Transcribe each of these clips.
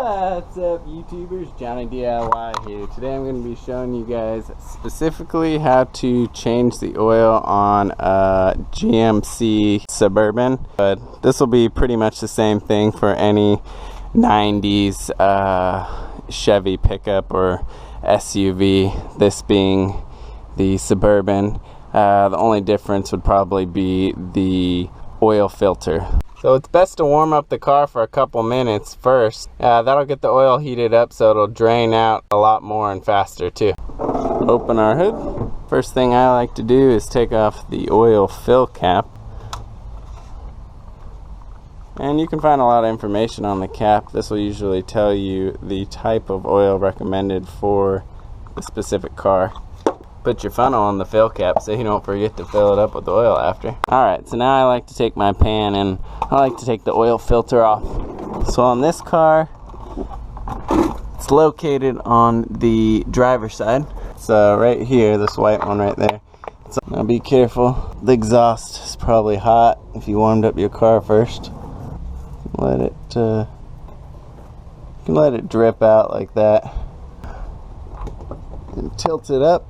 What's up, YouTubers? Johnny DIY here. Today I'm going to be showing you guys specifically how to change the oil on a GMC Suburban, but this will be pretty much the same thing for any 90s Chevy pickup or SUV, this being the Suburban. The only difference would probably be the oil filter. So it's best to warm up the car for a couple minutes first. That'll get the oil heated up so it'll drain out a lot more and faster too. Open our hood. First thing I like to do is take off the oil fill cap. And you can find a lot of information on the cap. This will usually tell you the type of oil recommended for the specific car. Put your funnel on the fill cap so you don't forget to fill it up with oil after. Alright, so now I like to take my pan and I like to take the oil filter off. So on this car, it's located on the driver's side. It's right here, this white one right there. So now be careful, the exhaust is probably hot if you warmed up your car first. Let it, you can let it drip out like that. And tilt it up.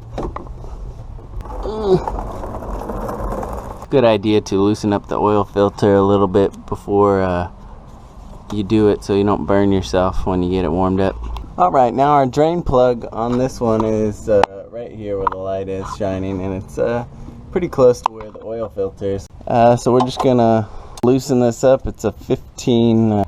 Good idea to loosen up the oil filter a little bit before you do it so you don't burn yourself when you get it warmed up. Alright, now our drain plug on this one is right here where the light is shining, and it's pretty close to where the oil filter is. So we're just gonna loosen this up. It's a 15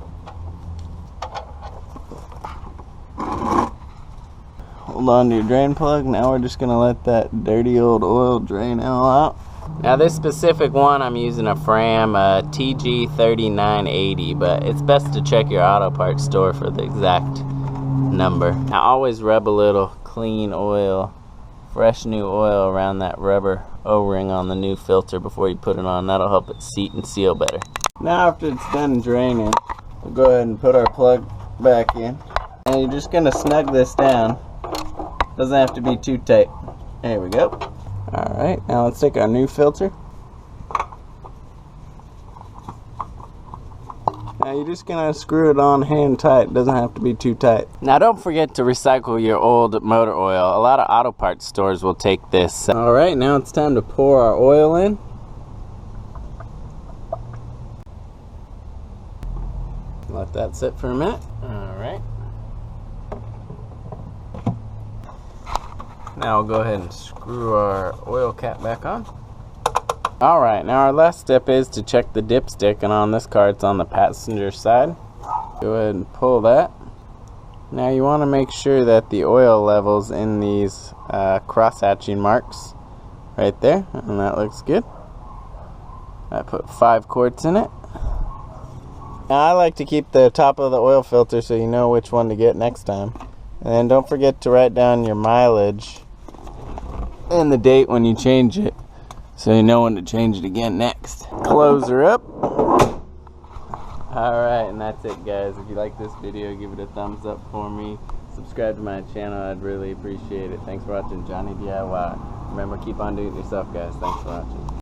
hold on to your drain plug. Now we're just gonna let that dirty old oil drain all out. Now this specific one, I'm using a Fram TG3980, but it's best to check your auto parts store for the exact number. Now always rub a little clean oil, fresh new oil around that rubber O-ring on the new filter before you put it on. That'll help it seat and seal better. Now after it's done draining, we'll go ahead and put our plug back in. And you're just gonna snug this down. Doesn't have to be too tight. There we go. Alright, now let's take our new filter. Now you're just gonna screw it on hand tight. It doesn't have to be too tight. Now don't forget to recycle your old motor oil. A lot of auto parts stores will take this. Alright, now it's time to pour our oil in. Let that sit for a minute. Alright. Now we'll go ahead and screw our oil cap back on. Alright, now our last step is to check the dipstick, and on this car it's on the passenger side. Go ahead and pull that. Now you want to make sure that the oil level's in these cross-hatching marks right there, and that looks good. I put 5 quarts in it. Now I like to keep the top of the oil filter so you know which one to get next time. And then don't forget to write down your mileage and the date when you change it, so you know when to change it again next. Close her up. Alright, and that's it guys. If you like this video, give it a thumbs up for me. Subscribe to my channel, I'd really appreciate it. Thanks for watching Johnny DIY. Remember, keep on doing it yourself guys. Thanks for watching.